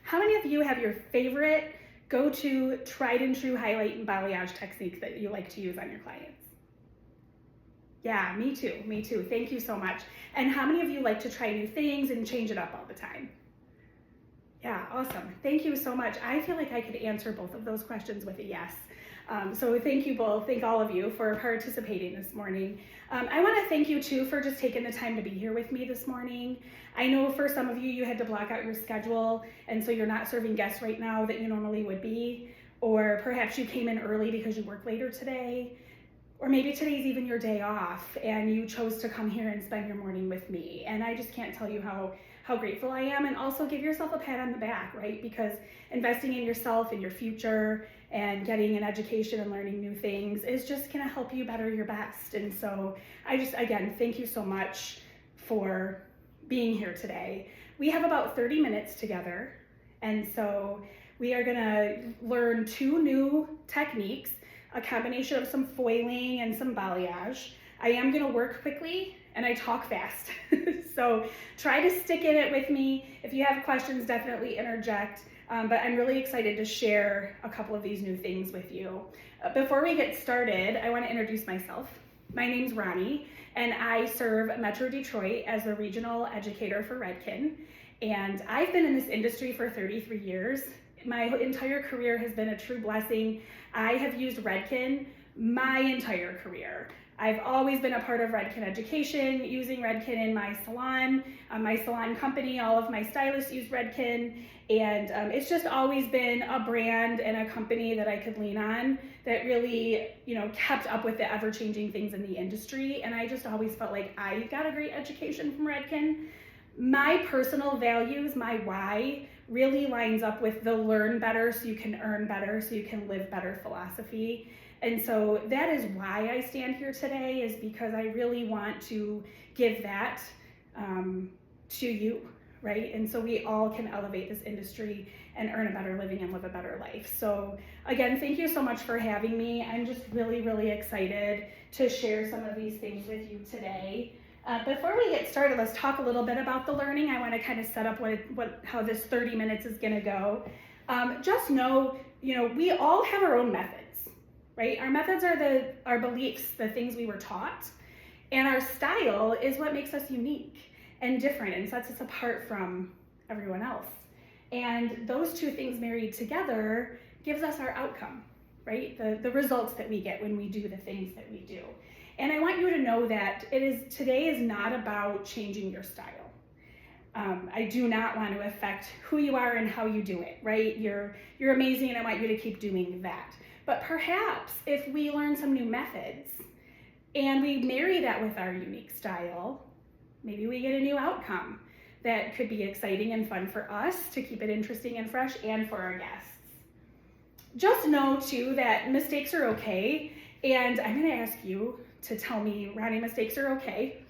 How many of you have your favorite go-to tried and true highlight and balayage techniques that you like to use on your clients? Yeah, me too. Thank you so much. And how many of you like to try new things and change it up all the time? Yeah, awesome. Thank you so much. I feel like I could answer both of those questions with a yes. So thank you both, thank all of you for participating this morning. I want to thank you too for just taking the time to be here with me this morning. I know for some of you, you had to block out your schedule, and so you're not serving guests right now that you normally would be, or perhaps you came in early because you work later today, or maybe today's even your day off and you chose to come here and spend your morning with me. And I just can't tell you how grateful I am. And also give yourself a pat on the back, right? Because investing in yourself and your future and getting an education and learning new things is just gonna help you better your best. And so again, thank you so much for being here today. We have about 30 minutes together. And so we are gonna learn 2 new techniques, a combination of some foiling and some balayage. I am gonna work quickly and I talk fast. So try to stick in it with me. If you have questions, definitely interject. But I'm really excited to share a couple of these new things with you. Before we get started, I wanna introduce myself. My name's Rhoni, and I serve Metro Detroit as the regional educator for Redken. And I've been in this industry for 33 years. My entire career has been a true blessing. I have used Redken my entire career. I've always been a part of Redken education, using Redken in my salon company. All of my stylists use Redken, and it's just always been a brand and a company that I could lean on that really, kept up with the ever-changing things in the industry. And I just always felt like I got a great education from Redken. My personal values, my why, really lines up with the learn better so you can earn better, so you can live better philosophy. And so that is why I stand here today, is because I really want to give that to you, right? And so we all can elevate this industry and earn a better living and live a better life. So again, thank you so much for having me. I'm just really, really excited to share some of these things with you today. Before we get started, let's talk a little bit about the learning. I want to kind of set up how this 30 minutes is going to go. Just know, we all have our own methods, right? Our methods are our beliefs, the things we were taught, and our style is what makes us unique and different and sets us apart from everyone else. And those two things married together gives us our outcome, right? The results that we get when we do the things that we do. And I want you to know that today is not about changing your style. I do not want to affect who you are and how you do it, right? You're amazing, and I want you to keep doing that. But perhaps if we learn some new methods and we marry that with our unique style, maybe we get a new outcome that could be exciting and fun for us to keep it interesting and fresh, and for our guests. Just know too that mistakes are okay, and I'm gonna ask you to tell me, Rhoni, mistakes are okay,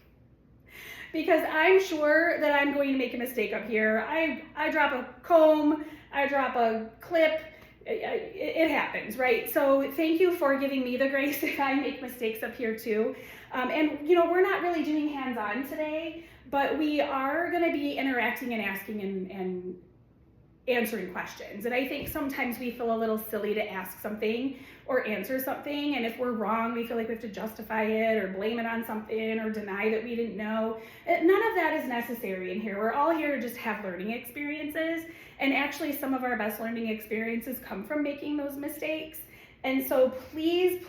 because I'm sure that I'm going to make a mistake up here. I drop a comb, I drop a clip, it happens, right? So thank you for giving me the grace if I make mistakes up here too. And we're not really doing hands-on today, but we are gonna be interacting and asking and answering questions. And I think sometimes we feel a little silly to ask something or answer something, and if we're wrong, we feel like we have to justify it or blame it on something or deny that we didn't know. None of that is necessary in here. We're all here to just have learning experiences, and actually some of our best learning experiences come from making those mistakes. And so please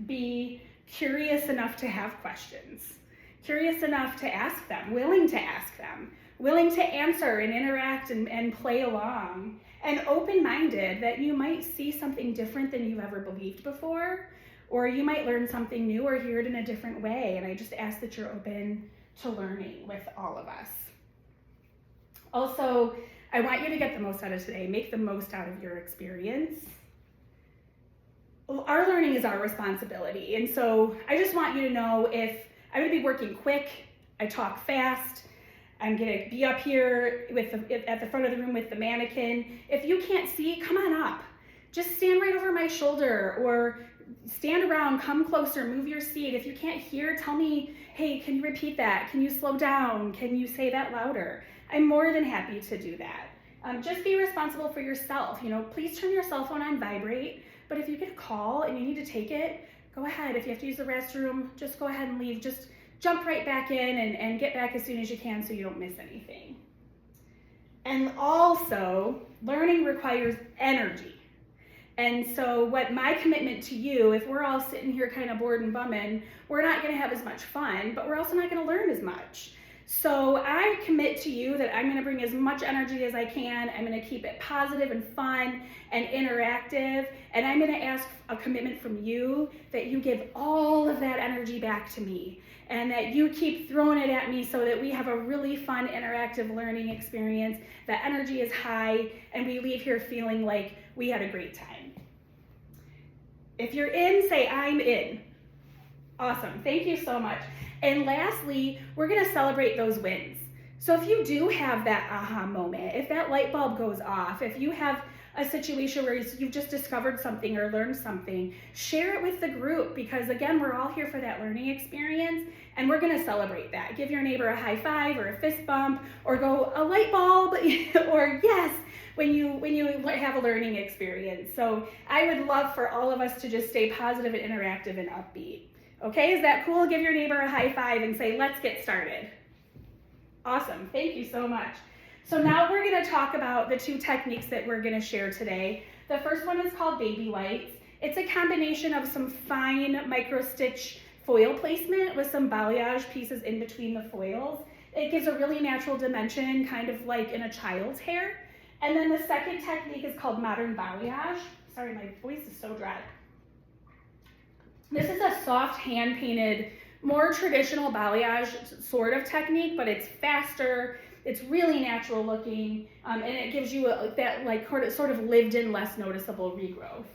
be curious enough to have questions, curious enough to ask them, willing to ask them, willing to answer and interact and play along, and open-minded that you might see something different than you've ever believed before, or you might learn something new or hear it in a different way. And I just ask that you're open to learning with all of us. Also, I want you to get the most out of today. Make the most out of your experience. Our learning is our responsibility. And so I just want you to know, if I'm gonna be working quick, I talk fast, I'm gonna be up here at the front of the room with the mannequin. If you can't see, come on up. Just stand right over my shoulder, or stand around, come closer, move your seat. If you can't hear, tell me, hey, can you repeat that? Can you slow down? Can you say that louder? I'm more than happy to do that. Just be responsible for yourself. Please turn your cell phone on vibrate, but if you get a call and you need to take it, go ahead. If you have to use the restroom, just go ahead and leave. Just jump right back in and get back as soon as you can so you don't miss anything. And also, learning requires energy. And so what my commitment to you, if we're all sitting here kind of bored and bumming, we're not going to have as much fun, but we're also not going to learn as much. So I commit to you that I'm going to bring as much energy as I can. I'm going to keep it positive and fun and interactive. And I'm going to ask a commitment from you that you give all of that energy back to me and that you keep throwing it at me so that we have a really fun, interactive learning experience. The energy is high and we leave here feeling like we had a great time. If you're in, say I'm in. Awesome. Thank you so much. And lastly, we're going to celebrate those wins. So if you do have that aha moment, if that light bulb goes off, if you have a situation where you've just discovered something or learned something, share it with the group because again, we're all here for that learning experience and we're going to celebrate that. Give your neighbor a high five or a fist bump or go a light bulb or yes, when you have a learning experience. So I would love for all of us to just stay positive and interactive and upbeat. Okay, is that cool? Give your neighbor a high five and say, let's get started. Awesome, thank you so much. So now we're gonna talk about the two techniques that we're gonna share today. The first one is called baby lights. It's a combination of some fine micro stitch foil placement with some balayage pieces in between the foils. It gives a really natural dimension, kind of like in a child's hair. And then the second technique is called modern balayage. Sorry, my voice is so dry. This is a soft hand-painted, more traditional balayage sort of technique, but it's faster, it's really natural looking, and it gives you that like sort of lived-in, less noticeable regrowth.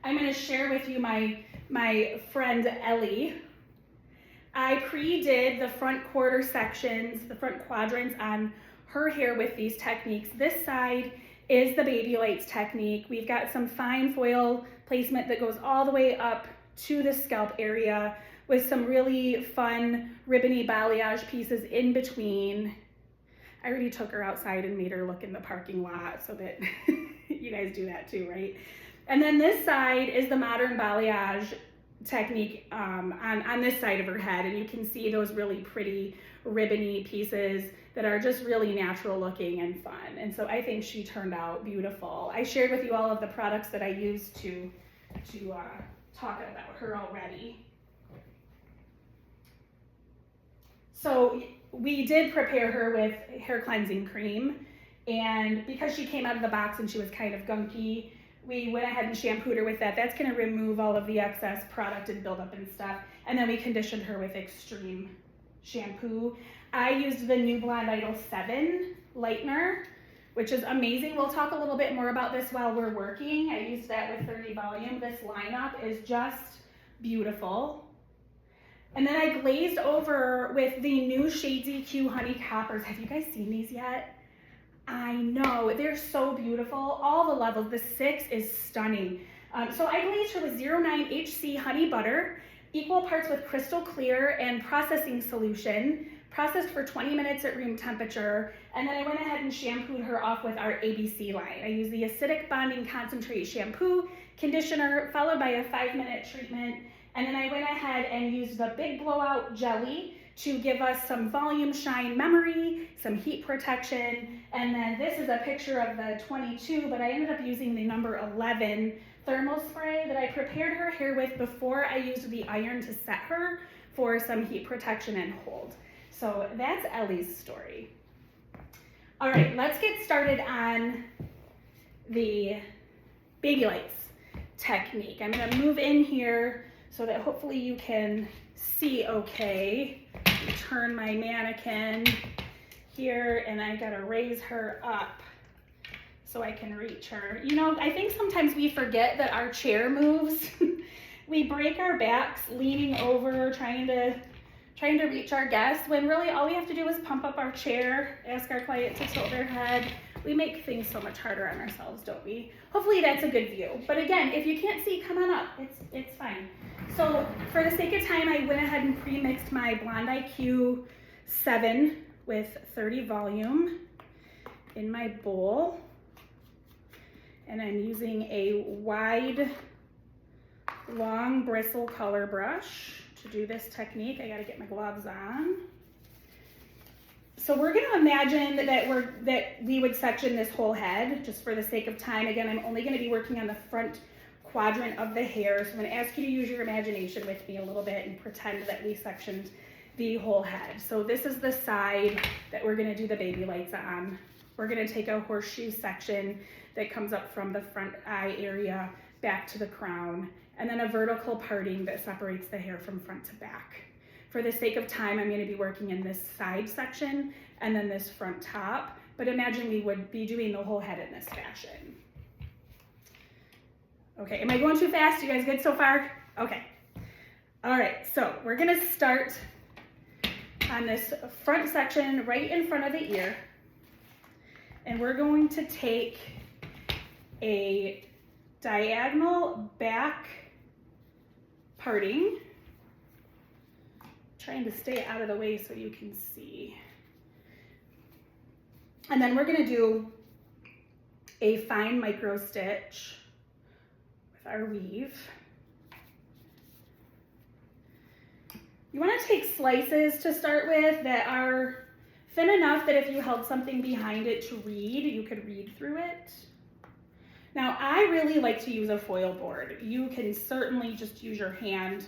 I'm going to share with you my friend Ellie. I pre-did the front quarter sections, the front quadrants on her hair with these techniques. This side is the baby lights technique. We've got some fine foil placement that goes all the way up to the scalp area with some really fun ribbony balayage pieces in between. I already took her outside and made her look in the parking lot so that you guys do that too, right? And then this side is the modern balayage technique on this side of her head, and you can see those really pretty ribbony pieces that are just really natural looking and fun. And so I think she turned out beautiful. I shared with you all of the products that I used to talk about her already. So we did prepare her with hair cleansing cream, and because she came out of the box and she was kind of gunky, we went ahead and shampooed her with that. That's gonna remove all of the excess product and buildup and stuff. And then we conditioned her with extreme shampoo. I used the new Blonde Idol 7 lightener, which is amazing. We'll talk a little bit more about this while we're working. I used that with 30 volume. This lineup is just beautiful. And then I glazed over with the new Shades EQ Honey Coppers. Have you guys seen these yet? I know, they're so beautiful. All the levels, the 6 is stunning. So I glazed her with 09 HC honey butter, equal parts with crystal clear and processing solution, processed for 20 minutes at room temperature, and then I went ahead and shampooed her off with our ABC line. I used the acidic bonding concentrate shampoo, conditioner, followed by a 5-minute treatment, and then I went ahead and used the Big Blowout Jelly to give us some volume shine memory, some heat protection, and then this is a picture of the 22, but I ended up using the number 11 thermal spray that I prepared her hair with before I used the iron to set her for some heat protection and hold. So that's Ellie's story. All right, let's get started on the baby lights technique. I'm gonna move in here so that hopefully you can see okay. Turn my mannequin here and I gotta raise her up so I can reach her. You know, I think sometimes we forget that our chair moves. We break our backs leaning over, trying to reach our guests, when really all we have to do is pump up our chair, ask our client to tilt their head. We make things so much harder on ourselves, don't we? Hopefully that's a good view. But again, if you can't see, come on up, it's fine. So for the sake of time, I went ahead and pre-mixed my Blonde IQ 7 with 30 volume. in my bowl, and I'm using a wide, long bristle color brush to do this technique. I gotta get my gloves on. So we're gonna imagine that we would section this whole head, just for the sake of time. Again, I'm only gonna be working on the front quadrant of the hair, so I'm gonna ask you to use your imagination with me a little bit and pretend that we sectioned the whole head. So this is the side that we're gonna do the baby lights on. We're gonna take a horseshoe section that comes up from the front eye area back to the crown, and then a vertical parting that separates the hair from front to back. For the sake of time, I'm going to be working in this side section and then this front top, but imagine we would be doing the whole head in this fashion. Okay, am I going too fast? You guys good so far? Okay. All right, so we're going to start on this front section right in front of the ear, and we're going to take a diagonal back parting, trying to stay out of the way so you can see. And then we're going to do a fine micro stitch with our weave. You want to take slices to start with that are thin enough that if you held something behind it to read, you could read through it. Now, I really like to use a foil board. You can certainly just use your hand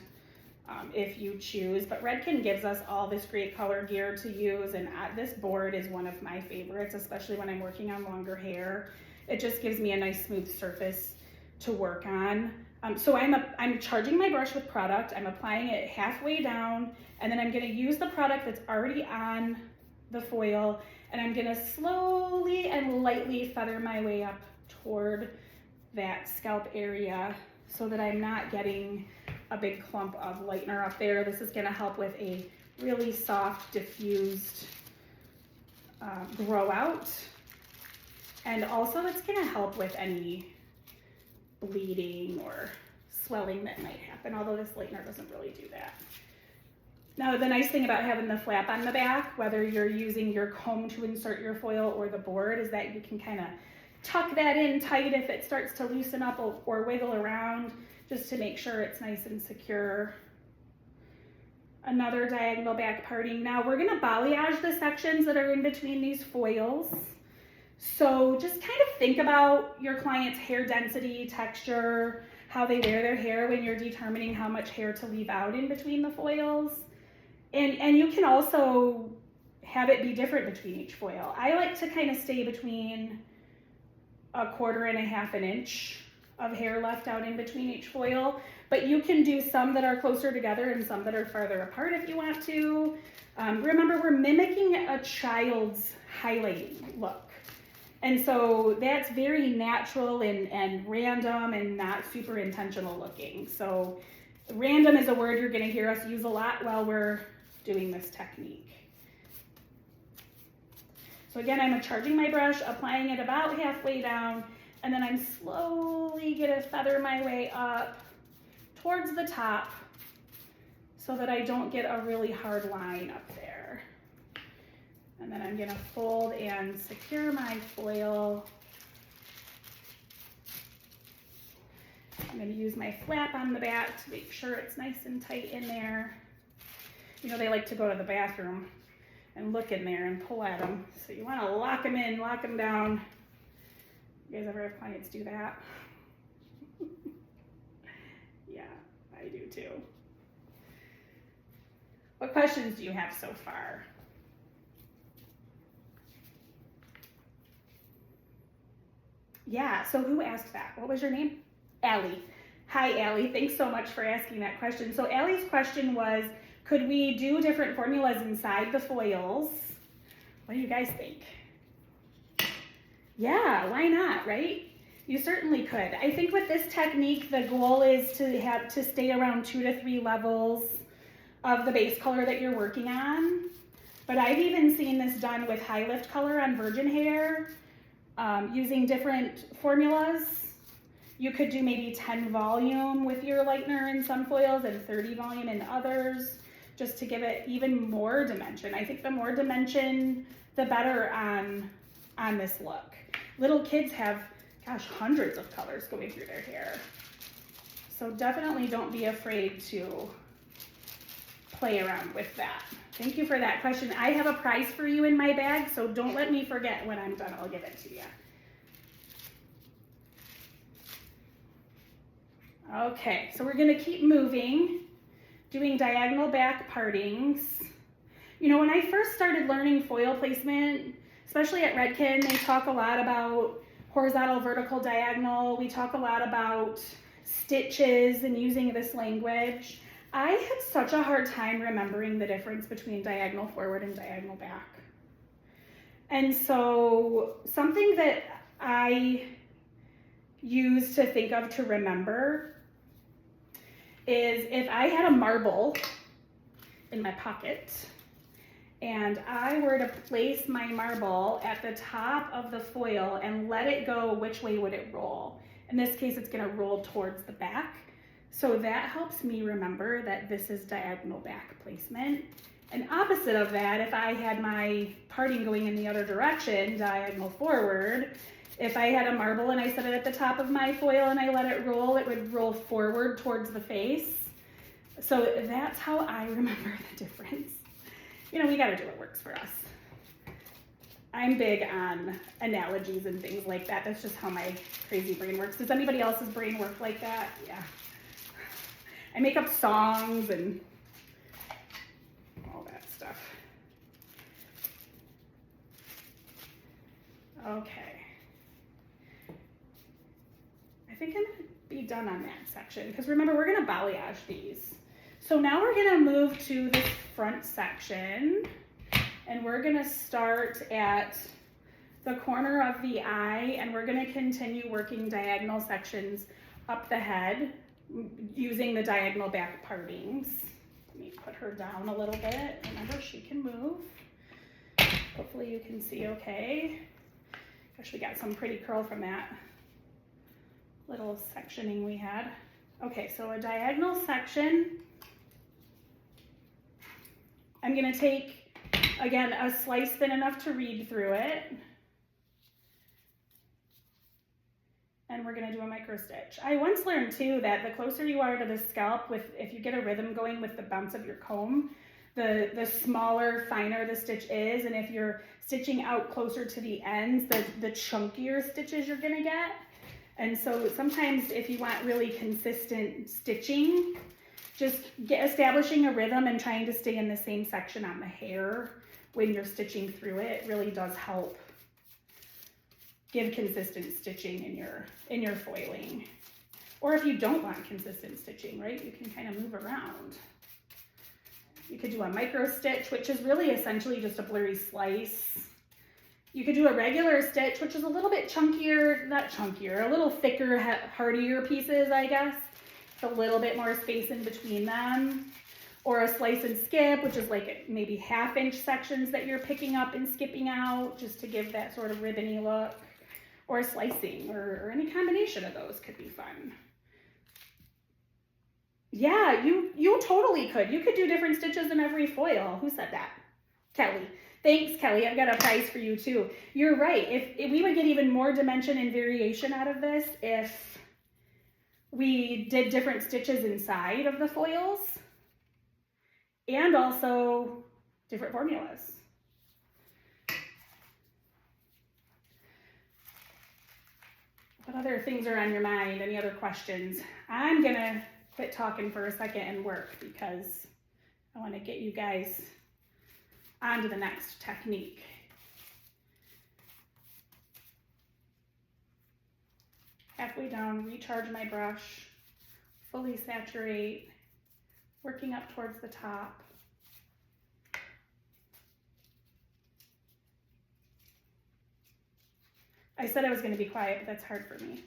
if you choose, but Redken gives us all this great color gear to use, and this board is one of my favorites, especially when I'm working on longer hair. It just gives me a nice smooth surface to work on. So I'm charging my brush with product, I'm applying it halfway down, and then I'm gonna use the product that's already on the foil, and I'm gonna slowly and lightly feather my way up toward that scalp area so that I'm not getting a big clump of lightener up there. This is gonna help with a really soft, diffused grow out. And also it's gonna help with any bleeding or swelling that might happen, although this lightener doesn't really do that. Now, the nice thing about having the flap on the back, whether you're using your comb to insert your foil or the board, is that you can kind of tuck that in tight if it starts to loosen up or wiggle around, just to make sure it's nice and secure. Another diagonal back parting. Now we're gonna balayage the sections that are in between these foils. So just kind of think about your client's hair density, texture, how they wear their hair when you're determining how much hair to leave out in between the foils. And you can also have it be different between each foil. I like to kind of stay between 1/4 and 1/2 inch of hair left out in between each foil, but you can do some that are closer together and some that are farther apart if you want to. Remember, we're mimicking a child's highlighting look. And so that's very natural and random and not super intentional looking. So random is a word you're gonna hear us use a lot while we're doing this technique. So again, I'm charging my brush, applying it about halfway down, and then I'm slowly gonna feather my way up towards the top so that I don't get a really hard line up there. And then I'm gonna fold and secure my foil. I'm gonna use my flap on the back to make sure it's nice and tight in there. You know, they like to go to the bathroom and look in there and pull at them. So you wanna lock them in, lock them down. You guys ever have clients do that? Yeah, I do too. What questions do you have so far? Yeah, so who asked that? What was your name? Allie. Hi, Allie. Thanks so much for asking that question. So Allie's question was, could we do different formulas inside the foils? What do you guys think? Yeah, why not, right? You certainly could. I think with this technique, the goal is to stay around 2 to 3 levels of the base color that you're working on. But I've even seen this done with high lift color on virgin hair, using different formulas. You could do maybe 10 volume with your lightener in some foils and 30 volume in others, just to give it even more dimension. I think the more dimension, the better on on this look. Little kids have, gosh, hundreds of colors going through their hair. So definitely don't be afraid to play around with that. Thank you for that question. I have a prize for you in my bag, so don't let me forget. When I'm done, I'll give it to you. Okay, so we're gonna keep moving, doing diagonal back partings. You know, when I first started learning foil placement, especially at Redken, they talk a lot about horizontal, vertical, diagonal. We talk a lot about stitches and using this language. I had such a hard time remembering the difference between diagonal forward and diagonal back. And so something that I use to think of to remember is if I had a marble in my pocket and I were to place my marble at the top of the foil and let it go, which way would it roll? In this case, it's gonna roll towards the back. So that helps me remember that this is diagonal back placement. And opposite of that, if I had my parting going in the other direction, diagonal forward, if I had a marble and I set it at the top of my foil and I let it would roll forward towards the face. So that's how I remember the difference. You know, we gotta do what works for us. I'm big on analogies and things like that. That's just how my crazy brain works. Does anybody else's brain work like that? Yeah. I make up songs and all that stuff. Okay. I think I'm gonna be done on that section because remember, we're gonna balayage these. So now we're gonna move to this front section and we're gonna start at the corner of the eye and we're gonna continue working diagonal sections up the head using the diagonal back partings. Let me put her down a little bit. Remember, she can move. Hopefully you can see okay. Gosh, we got some pretty curl from that little sectioning we had. Okay, so a diagonal section. I'm gonna take, again, a slice thin enough to read through it. And we're gonna do a micro stitch. I once learned too that the closer you are to the scalp, if you get a rhythm going with the bounce of your comb, the smaller, finer the stitch is, and if you're stitching out closer to the ends, the chunkier stitches you're gonna get. And so sometimes if you want really consistent stitching, just establishing a rhythm and trying to stay in the same section on the hair when you're stitching through it really does help give consistent stitching in your foiling. Or if you don't want consistent stitching, right, you can kind of move around. You could do a micro stitch, which is really essentially just a blurry slice. You could do a regular stitch, which is a little bit chunkier, not chunkier, a little thicker, hardier pieces, I guess. It's a little bit more space in between them. Or a slice and skip, which is like maybe 1/2 inch sections that you're picking up and skipping out just to give that sort of ribbony look. Or slicing, or any combination of those could be fun. Yeah, you totally could. You could do different stitches in every foil. Who said that? Kelly. Thanks, Kelly. I've got a prize for you too. You're right. If we would get even more dimension and variation out of this if we did different stitches inside of the foils and also different formulas. What other things are on your mind? Any other questions? I'm gonna quit talking for a second and work because I want to get you guys on to the next technique. Halfway down, recharge my brush, fully saturate, working up towards the top. I said I was going to be quiet, but that's hard for me.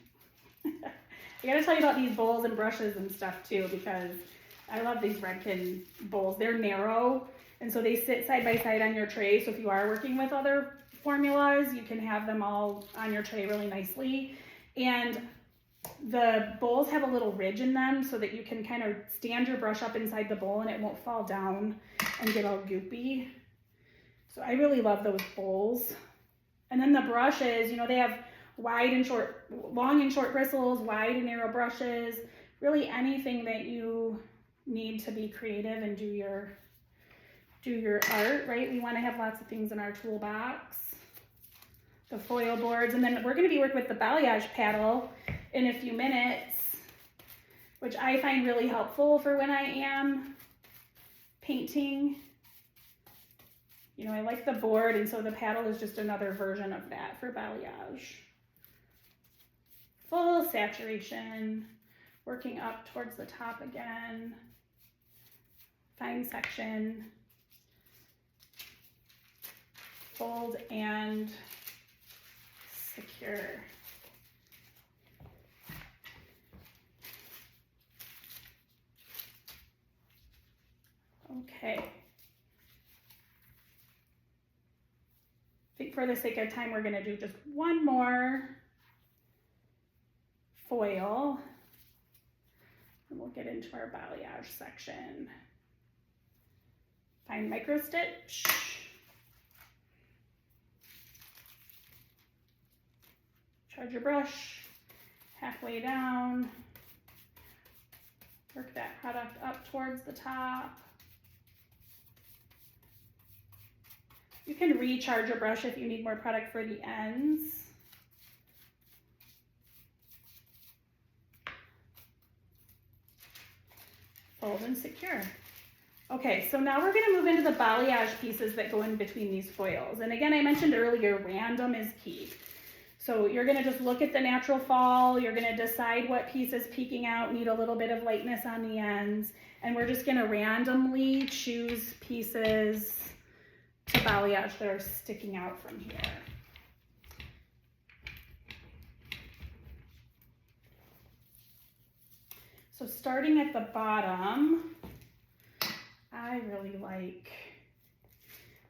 I got to tell you about these bowls and brushes and stuff too, because I love these Redken bowls. They're narrow, and so they sit side by side on your tray. So if you are working with other formulas, you can have them all on your tray really nicely. And the bowls have a little ridge in them so that you can kind of stand your brush up inside the bowl and it won't fall down and get all goopy. So I really love those bowls. And then the brushes, you know, they have wide and short, long and short bristles, wide and narrow brushes, really anything that you need to be creative and do your art, right? We want to have lots of things in our toolbox. The foil boards, and then we're going to be working with the balayage paddle in a few minutes, which I find really helpful for when I am painting. You know, I like the board, and so the paddle is just another version of that for balayage. Full saturation, working up towards the top again. Fine section. Fold and secure. Okay. I think for the sake of time, we're going to do just one more foil, and we'll get into our balayage section. Fine micro stitch. Charge your brush halfway down. Work that product up towards the top. You can recharge your brush if you need more product for the ends. Fold and secure. Okay, so now we're going to move into the balayage pieces that go in between these foils. And again, I mentioned earlier, random is key. So you're going to just look at the natural fall, you're going to decide what piece is peeking out, need a little bit of lightness on the ends, and we're just going to randomly choose pieces to balayage that are sticking out from here. So starting at the bottom, I really like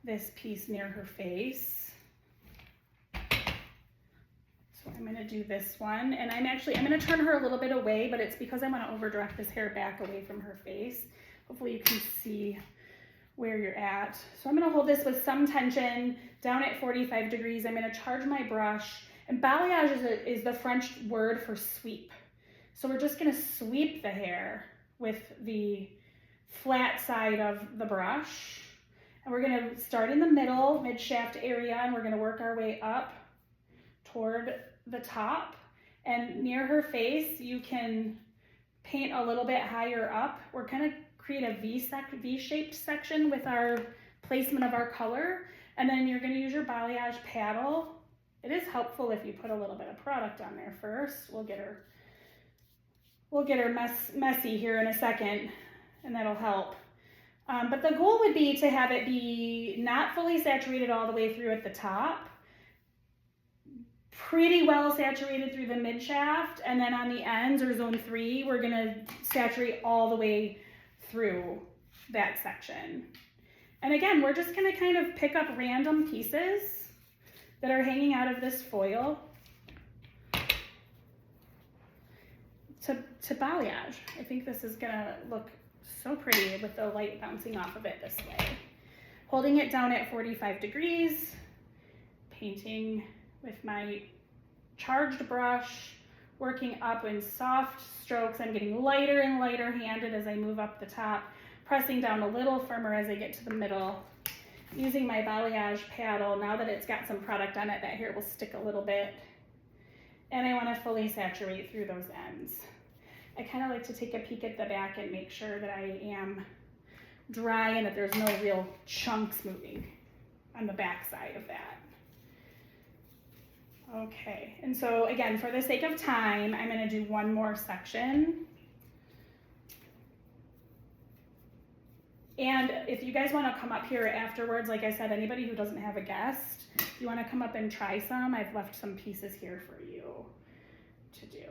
this piece near her face. So I'm going to do this one, and I'm going to turn her a little bit away, but it's because I want to overdirect this hair back away from her face. Hopefully you can see where you're at. So I'm going to hold this with some tension down at 45 degrees. I'm going to charge my brush, and balayage is the French word for sweep. So we're just going to sweep the hair with the flat side of the brush, and we're going to start in the middle, mid-shaft area, and we're going to work our way up toward the top. And near her face, you can paint a little bit higher up. We're kind of create a V-shaped section with our placement of our color, and then you're going to use your balayage paddle. It is helpful if you put a little bit of product on there first. We'll get her messy here in a second, and that'll help. But the goal would be to have it be not fully saturated all the way through at the top, pretty well saturated through the mid shaft, and then on the ends, or zone 3, we're going to saturate all the way through that section. And again, we're just going to kind of pick up random pieces that are hanging out of this foil to balayage. I think this is going to look so pretty with the light bouncing off of it this way. Holding it down at 45 degrees, painting with my charged brush, working up in soft strokes. I'm getting lighter and lighter handed as I move up the top, pressing down a little firmer as I get to the middle. Using my balayage paddle, now that it's got some product on it, that hair will stick a little bit. And I want to fully saturate through those ends. I kind of like to take a peek at the back and make sure that I am dry and that there's no real chunks moving on the back side of that. Okay, and so again, for the sake of time, I'm going to do one more section. And if you guys want to come up here afterwards, like I said, anybody who doesn't have a guest, if you want to come up and try some, I've left some pieces here for you to do.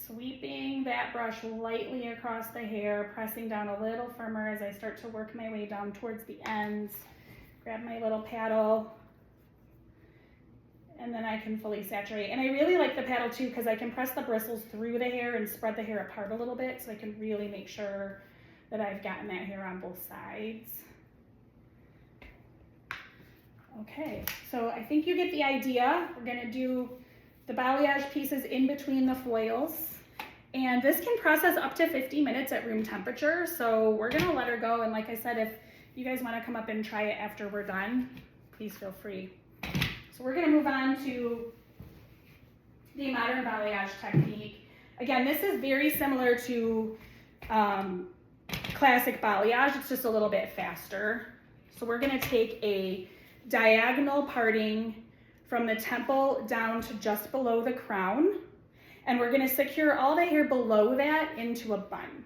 Sweeping that brush lightly across the hair, pressing down a little firmer as I start to work my way down towards the ends. Grab my little paddle, and then I can fully saturate. And I really like the paddle too because I can press the bristles through the hair and spread the hair apart a little bit, so I can really make sure that I've gotten that hair on both sides. Okay, so I think you get the idea. We're gonna do the balayage pieces in between the foils. And this can process up to 50 minutes at room temperature. So we're gonna let her go. And like I said, if you guys wanna come up and try it after we're done, please feel free. So we're gonna move on to the modern balayage technique. Again, this is very similar to classic balayage. It's just a little bit faster. So we're gonna take a diagonal parting from the temple down to just below the crown. And we're gonna secure all the hair below that into a bun.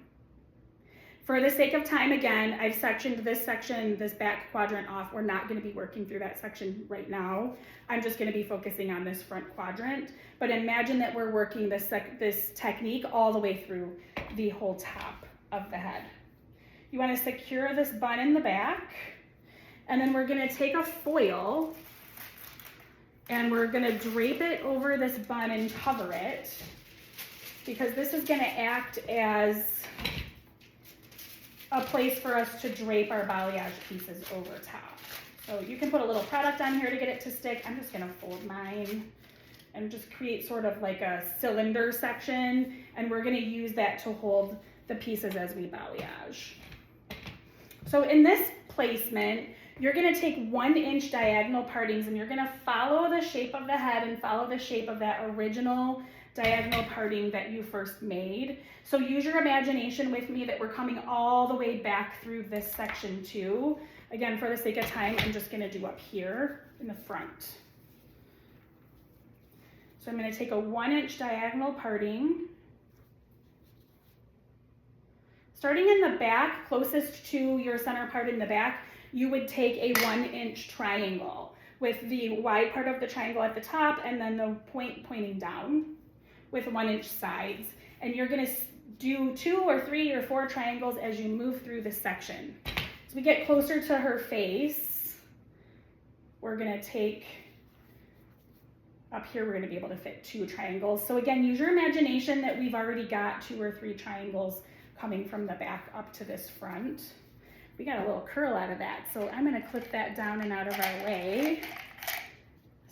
For the sake of time, again, I've sectioned this section, this back quadrant off. We're not gonna be working through that section right now. I'm just gonna be focusing on this front quadrant. But imagine that we're working this technique all the way through the whole top of the head. You wanna secure this bun in the back, and then we're gonna take a foil and we're gonna drape it over this bun and cover it, because this is gonna act as a place for us to drape our balayage pieces over top. So you can put a little product on here to get it to stick. I'm just gonna fold mine and just create sort of like a cylinder section, and we're gonna use that to hold the pieces as we balayage. So in this placement, you're gonna take 1-inch diagonal partings, and you're gonna follow the shape of the head and follow the shape of that original diagonal parting that you first made. So use your imagination with me that we're coming all the way back through this section too. Again, for the sake of time, I'm just gonna do up here in the front. So I'm gonna take a 1-inch diagonal parting. Starting in the back, closest to your center part in the back, you would take a 1-inch triangle with the wide part of the triangle at the top and then the point pointing down with 1-inch sides. And you're gonna do 2 or 3 or 4 triangles as you move through this section. As we get closer to her face, we're gonna take, up here we're gonna be able to fit 2 triangles. So again, use your imagination that we've already got 2 or 3 triangles coming from the back up to this front. We got a little curl out of that, so I'm gonna clip that down and out of our way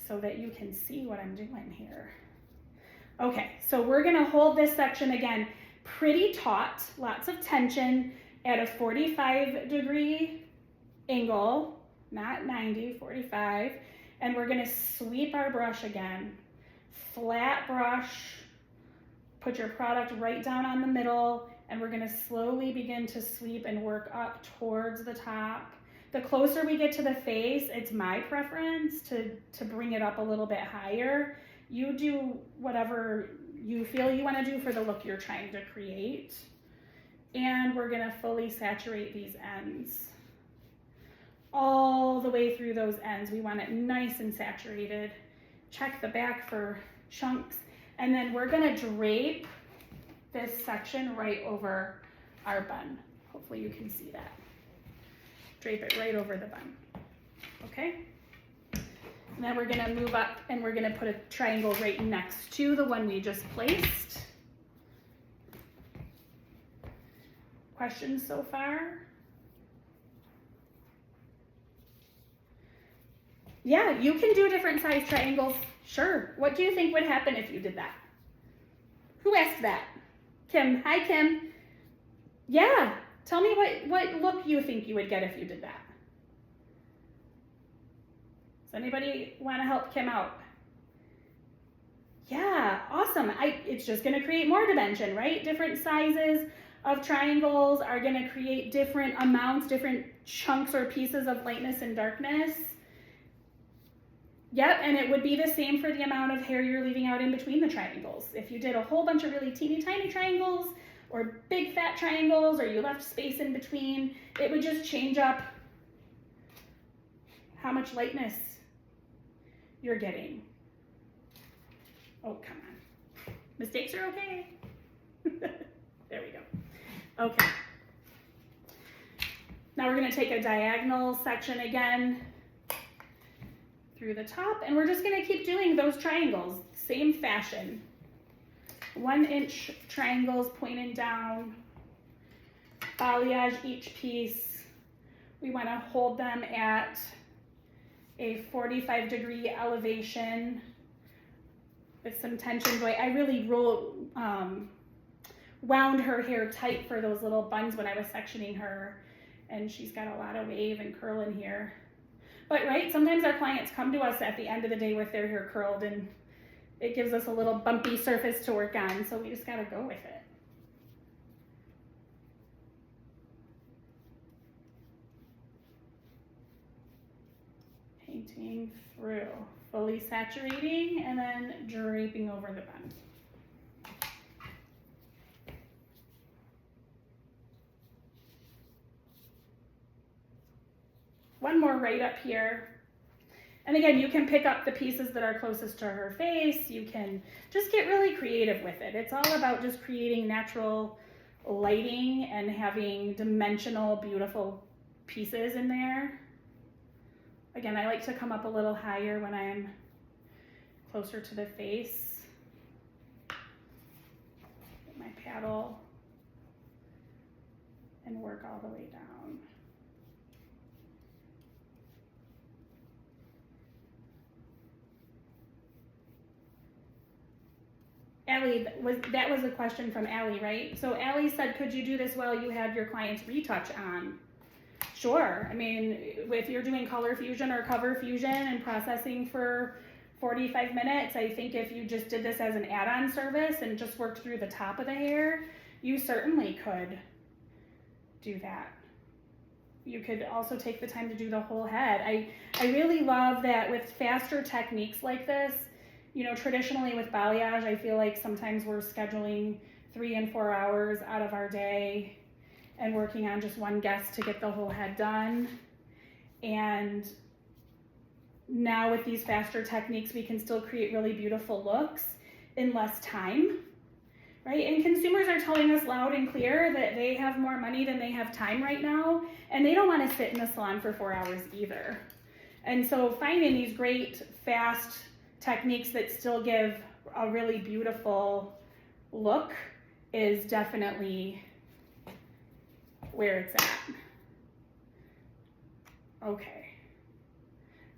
so that you can see what I'm doing here. Okay, so we're gonna hold this section again pretty taut, lots of tension at a 45-degree angle, not 90, 45, and we're gonna sweep our brush again. Flat brush, put your product right down on the middle, and we're gonna slowly begin to sweep and work up towards the top. The closer we get to the face, it's my preference to bring it up a little bit higher. You do whatever you feel you wanna do for the look you're trying to create. And we're gonna fully saturate these ends. All the way through those ends. We want it nice and saturated. Check the back for chunks. And then we're gonna drape this section right over our bun. Hopefully you can see that. Drape it right over the bun, okay? And then we're gonna move up and we're gonna put a triangle right next to the one we just placed. Questions so far? Yeah, you can do different size triangles, sure. What do you think would happen if you did that? Who asked that? Kim, hi Kim. Yeah, tell me what look you think you would get if you did that. Does anybody want to help Kim out? Yeah, awesome. It's just gonna create more dimension, right? Different sizes of triangles are gonna create different amounts, different chunks or pieces of lightness and darkness. Yep, and it would be the same for the amount of hair you're leaving out in between the triangles. If you did a whole bunch of really teeny tiny triangles or big fat triangles, or you left space in between, it would just change up how much lightness you're getting. Oh, come on. Mistakes are okay. There we go. Okay. Now we're gonna take a diagonal section again through the top, and we're just gonna keep doing those triangles, same fashion. 1-inch triangles pointing down, balayage each piece. We wanna hold them at a 45-degree elevation with some tension joint. I really wound her hair tight for those little buns when I was sectioning her, and she's got a lot of wave and curl in here. But right, sometimes our clients come to us at the end of the day with their hair curled, and it gives us a little bumpy surface to work on, so we just gotta go with it. Painting through, fully saturating, and then draping over the bun. One more right up here. And again, you can pick up the pieces that are closest to her face. You can just get really creative with it. It's all about just creating natural lighting and having dimensional, beautiful pieces in there. Again, I like to come up a little higher when I'm closer to the face. Get my paddle and work all the way down. Allie, that was a question from Allie, right? So Allie said, could you do this while you had your client's retouch on? Sure. I mean, if you're doing color fusion or cover fusion and processing for 45 minutes, I think if you just did this as an add-on service and just worked through the top of the hair, you certainly could do that. You could also take the time to do the whole head. I really love that with faster techniques like this. You know, traditionally with balayage, I feel like sometimes we're scheduling 3 and 4 hours out of our day and working on just one guest to get the whole head done. And now with these faster techniques, we can still create really beautiful looks in less time, right? And consumers are telling us loud and clear that they have more money than they have time right now, and they don't want to sit in the salon for 4 hours either. And so finding these great, fast techniques that still give a really beautiful look is definitely where it's at. Okay.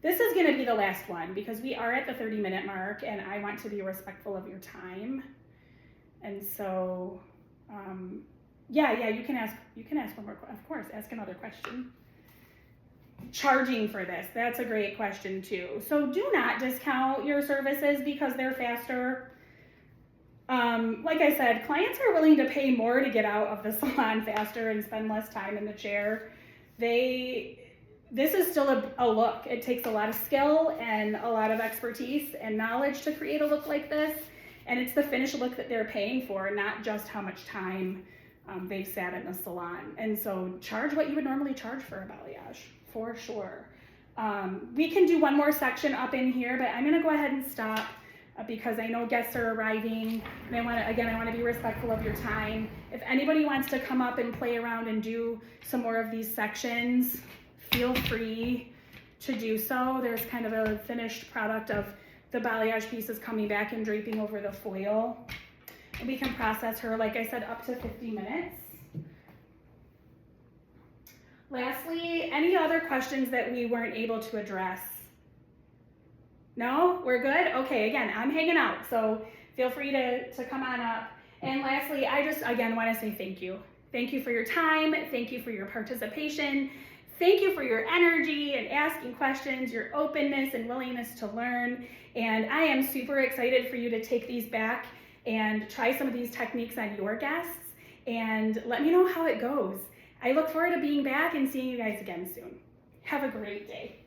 This is going to be the last one because we are at the 30-minute mark and I want to be respectful of your time. And so, yeah, you can ask one more, of course, ask another question. Charging for this, that's a great question too. So do not discount your services because they're faster. Like I said, clients are willing to pay more to get out of the salon faster and spend less time in the chair. This is still a look. It takes a lot of skill and a lot of expertise and knowledge to create a look like this. And it's the finished look that they're paying for, not just how much time they've sat in the salon. And so charge what you would normally charge for a balayage, for sure. We can do one more section up in here, but I'm gonna go ahead and stop because I know guests are arriving. And I wanna be respectful of your time. If anybody wants to come up and play around and do some more of these sections, feel free to do so. There's kind of a finished product of the balayage pieces coming back and draping over the foil. And we can process her, like I said, up to 50 minutes. Lastly, any other questions that we weren't able to address? No, we're good? Okay, again, I'm hanging out, so feel free to come on up. And lastly, I just, again, want to say thank you. Thank you for your time. Thank you for your participation. Thank you for your energy and asking questions, your openness and willingness to learn. And I am super excited for you to take these back and try some of these techniques on your guests and let me know how it goes. I look forward to being back and seeing you guys again soon. Have a great day.